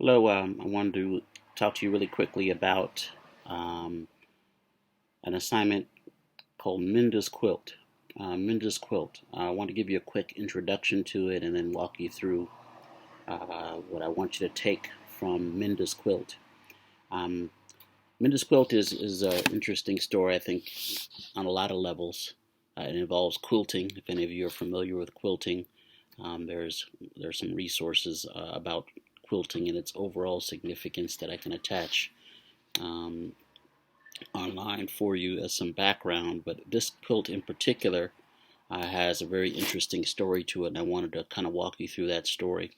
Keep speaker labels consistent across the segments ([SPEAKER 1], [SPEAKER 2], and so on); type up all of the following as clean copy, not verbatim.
[SPEAKER 1] Hello, I wanted to talk to you really quickly about um, an assignment called Minda's Quilt. Minda's Quilt. I want to give you a quick introduction to it and then walk you through what I want you to take from Minda's Quilt. Um, Minda's Quilt is an interesting story, I think, on a lot of levels. It involves quilting. If any of you are familiar with quilting, there's some resources about quilting and its overall significance that I can attach um, online for you as some background. But this quilt in particular has a very interesting story to it, and I wanted to kind of walk you through that story.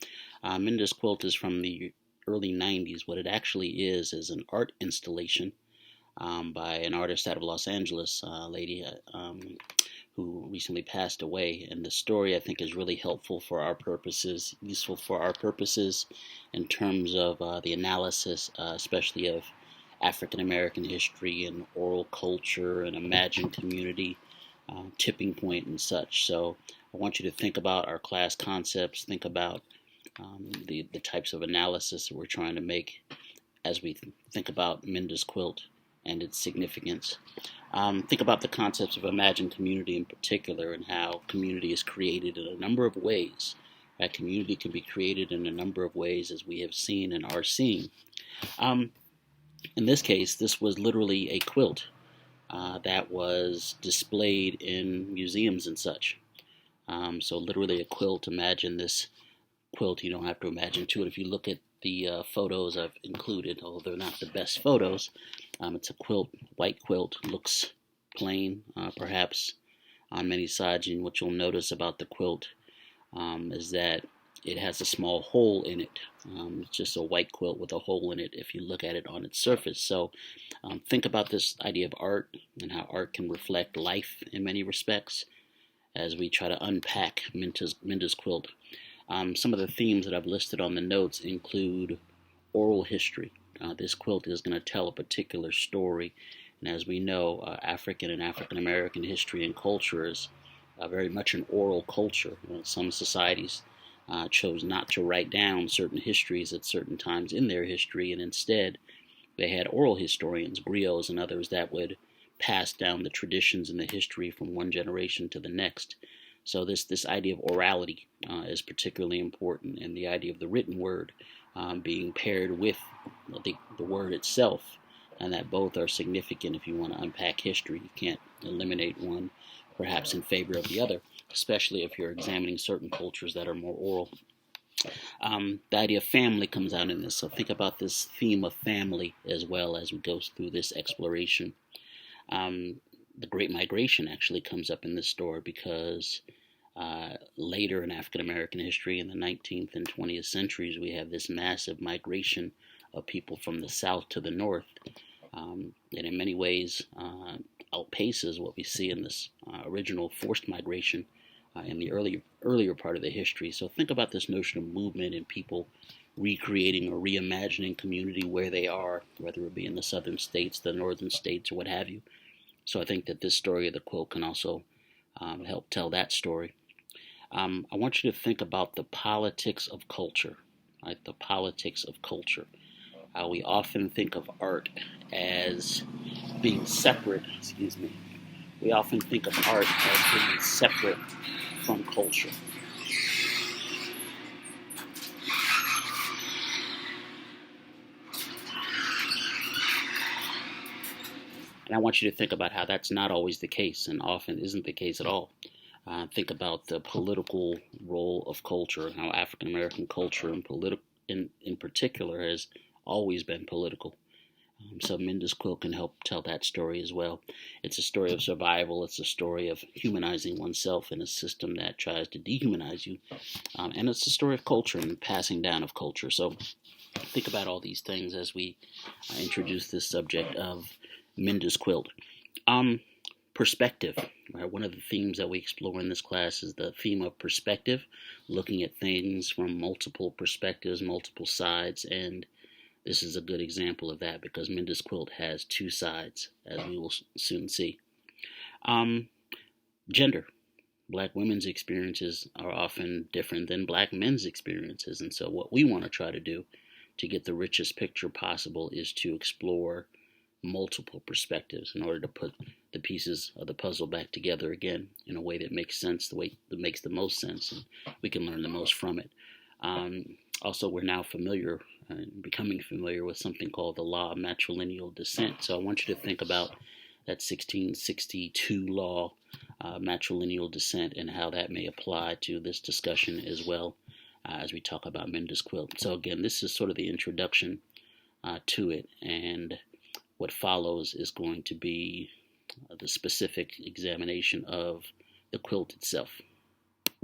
[SPEAKER 1] Minda's quilt is from the early 90s. What it actually is an art installation by an artist out of Los Angeles, a lady who recently passed away. And the story, I think, is really helpful for our purposes, useful for our purposes in terms of the analysis, especially of African American history and oral culture and imagined community, tipping point and such. So I want you to think about our class concepts, think about the types of analysis that we're trying to make as we think about Minda's quilt and its significance. Think about the concepts of imagined community in particular and how community is created in a number of ways. That community can be created in a number of ways as we have seen and are seeing. Um, in this case, this was literally a quilt that was displayed in museums and such. So literally a quilt. Imagine this quilt. You don't have to imagine too. If you look at the photos I've included, although they're not the best photos, it's a quilt, white quilt, looks plain, perhaps on many sides. And what you'll notice about the quilt is that it has a small hole in it. It's just a white quilt with a hole in it if you look at it on its surface. So think about this idea of art and how art can reflect life in many respects as we try to unpack Minda's quilt. Some of the themes that I've listed on the notes include oral history. This quilt is going to tell a particular story, and as we know, African and African American history and culture is very much an oral culture. Some societies chose not to write down certain histories at certain times in their history, and instead they had oral historians, griots, and others that would pass down the traditions and the history from one generation to the next. So this idea of orality is particularly important, and the idea of the written word being paired with the word itself, and that both are significant if you want to unpack history. You can't eliminate one, perhaps in favor of the other, especially if you're examining certain cultures that are more oral. The idea of family comes out in this, so think about this theme of family as well as we go through this exploration. The Great Migration actually comes up in this story because later in African American history, in the 19th and 20th centuries, we have this massive migration of people from the south to the north, that in many ways outpaces what we see in this original forced migration in the earlier part of the history. So think about this notion of movement and people recreating or reimagining community where they are, whether it be in the southern states, the northern states, or what have you. So I think that this story of the quilt can also help tell that story. I want you to think about the politics of culture, right? The politics of culture. We often think of art as being separate, excuse me. We often think of art as being separate from culture. And I want you to think about how that's not always the case and often isn't the case at all. Think about the political role of culture, how African American culture in particular has always been political. So Minda's quilt can help tell that story as well. It's a story of survival. It's a story of humanizing oneself in a system that tries to dehumanize you. And it's a story of culture and passing down of culture. So think about all these things as we introduce this subject of Minda's quilt. Perspective. Right? One of the themes that we explore in this class is the theme of perspective, looking at things from multiple perspectives, multiple sides, and this is a good example of that because Minda's quilt has two sides, as we will soon see. Gender. Black women's experiences are often different than black men's experiences, and so what we want to try to do to get the richest picture possible is to explore multiple perspectives in order to put the pieces of the puzzle back together again in a way that makes sense, the way that makes the most sense, and we can learn the most from it. Also, we're now familiar becoming familiar with something called the law of matrilineal descent. So I want you to think about that 1662 law, matrilineal descent, and how that may apply to this discussion as well as we talk about Mendes quilt. So again, this is sort of the introduction to it, and what follows is going to be the specific examination of the quilt itself.